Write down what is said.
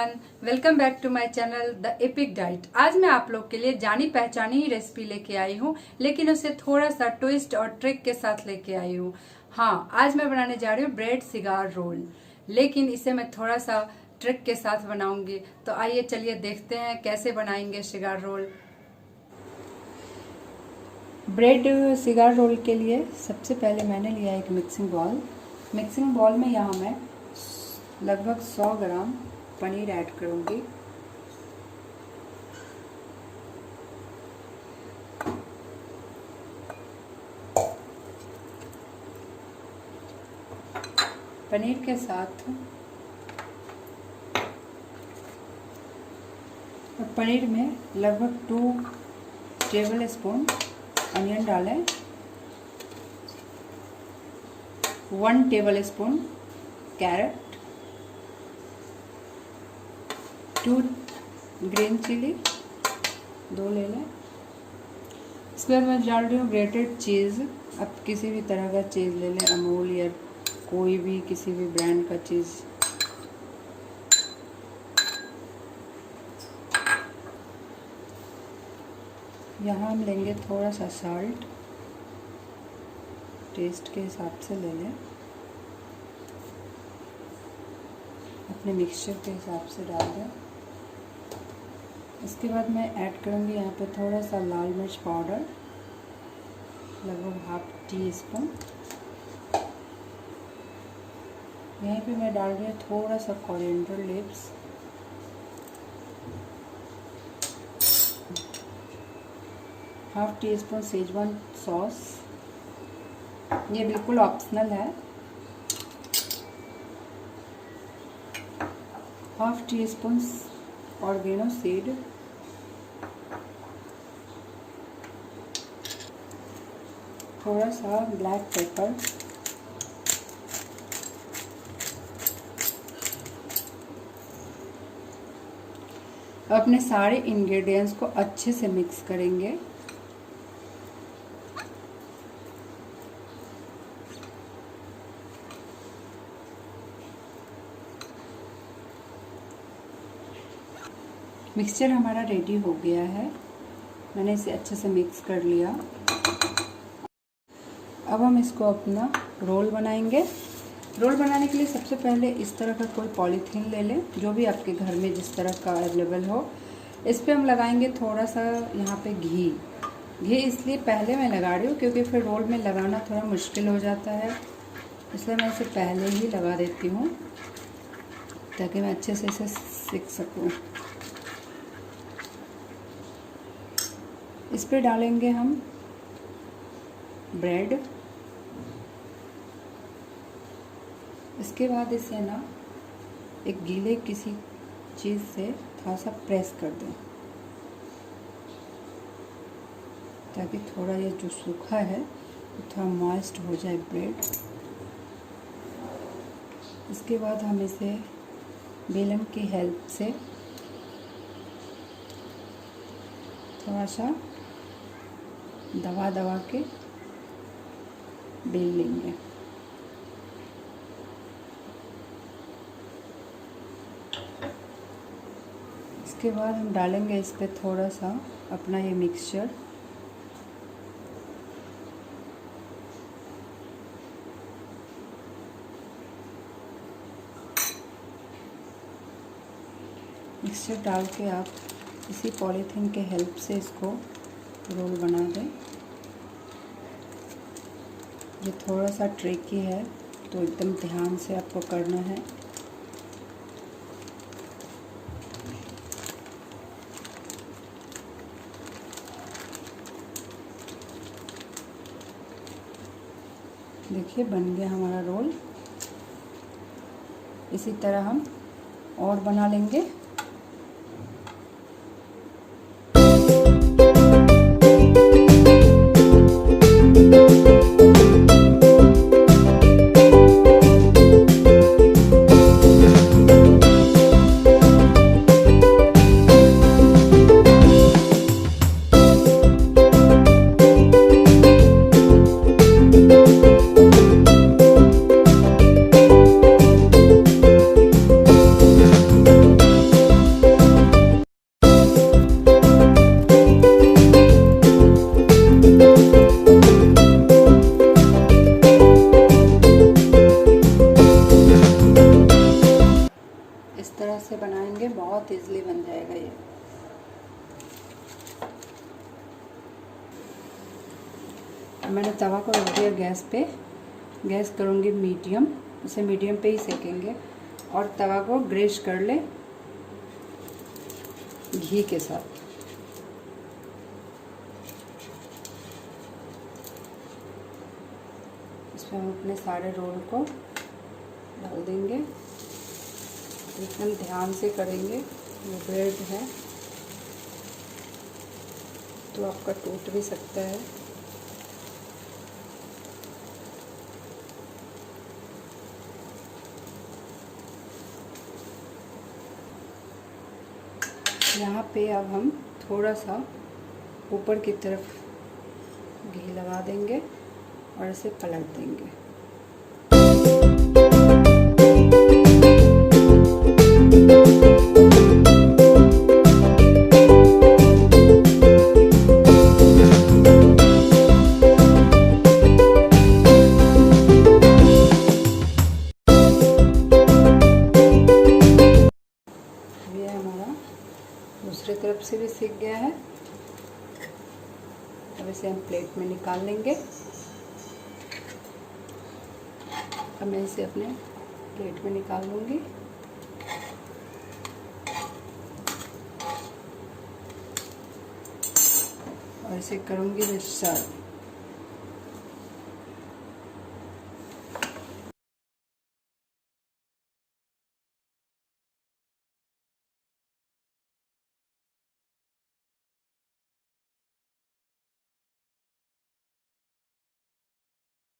Everyone, welcome back to my channel the epic diet. आज मैं आप लोग के लिए जानी पहचानी ही रेसिपी लेके आई हूँ, लेकिन उसे थोड़ा सा ट्विस्ट और ट्रिक के साथ लेके आई हूँ। हाँ, आज मैं बनाने जा रही हूँ ब्रेड सिगार रोल, लेकिन इसे मैं थोड़ा सा ट्रिक के साथ बनाऊंगी। तो आइए चलिए देखते हैं कैसे बनाएंगे cigar roll. Bread cigar roll के लिए सबसे पहले मैंने लिया एक मिक्सिंग बॉल में यहाँ मैं लगभग 100 ग्राम पनीर ऐड करूँगी। पनीर के साथ पनीर में लगभग 2 टेबल स्पून अनियन डालें, 1 table spoon carrot, 2 green chilli 2 ले लें। इसके बाद मैं डाल रही हूँ ग्रेटेड चीज़। आप किसी भी तरह का चीज़ ले लें, अमूल या कोई भी किसी भी ब्रांड का चीज़। यहाँ हम लेंगे थोड़ा सा साल्ट, टेस्ट के हिसाब से ले लें, अपने मिक्सचर के हिसाब से डाल दें। इसके बाद मैं ऐड करूँगी यहाँ पे थोड़ा सा लाल मिर्च पाउडर, लगभग ½ टी स्पून। यहीं पे मैं डाल रही हूँ थोड़ा सा coriander leaves, ½ tea spoon Schezwan sauce, ये बिल्कुल ऑप्शनल है, ½ टी स्पून ऑर्गेनो सीड, थोड़ा सा ब्लैक पेपर, अपने सारे इंग्रेडिएंट्स को अच्छे से मिक्स करेंगे। मिक्सचर हमारा रेडी हो गया है, मैंने इसे अच्छे से मिक्स कर लिया। अब हम इसको अपना रोल बनाएंगे। रोल बनाने के लिए सबसे पहले इस तरह का कोई पॉलीथीन ले लें, जो भी आपके घर में जिस तरह का अवेलेबल हो। इस पे हम लगाएंगे थोड़ा सा यहाँ पे घी इसलिए पहले मैं लगा रही हूँ क्योंकि फिर रोल में लगाना थोड़ा मुश्किल हो जाता है, इसलिए मैं इसे पहले ही लगा देती हूँ ताकि मैं अच्छे से इसे सीख सकूँ। इस पे डालेंगे हम ब्रेड। इसके बाद इसे ना एक गीले किसी चीज़ से थोड़ा सा प्रेस कर दें ताकि थोड़ा ये जो सूखा है तो थोड़ा मॉइस्ट हो जाए ब्रेड। इसके बाद हम इसे बेलन की हेल्प से थोड़ा सा दबा के बेल लेंगे। इसके बाद हम डालेंगे इस पे थोड़ा सा अपना ये मिक्सचर। मिक्सचर डाल के आप इसी पॉलीथीन के हेल्प से इसको रोल बना दें। ये थोड़ा सा ट्रिकी है तो एकदम ध्यान से आपको करना है। देखिए बन गया हमारा रोल। इसी तरह हम और बना लेंगे। से बनाएंगे बहुत इजीली बन जाएगा ये। मैंने तवा को रख दिया गैस पे। गैस करूँगी मीडियम, इसे मीडियम पे ही सेकेंगे। और तवा को ग्रेस कर ले घी के साथ। इसमें हम अपने सारे रोल को डाल देंगे। एकदम ध्यान से करेंगे, ये ब्रेड है तो आपका टूट भी सकता है। यहाँ पे अब हम थोड़ा सा ऊपर की तरफ घी लगा देंगे और इसे पलट देंगे। ये हमारा दूसरी तरफ से भी सीख गया है। अब इसे हम प्लेट में निकाल लेंगे। अब मैं इसे अपने प्लेट में निकाल लूँगी। और इसे करूँगी मैं सर्व।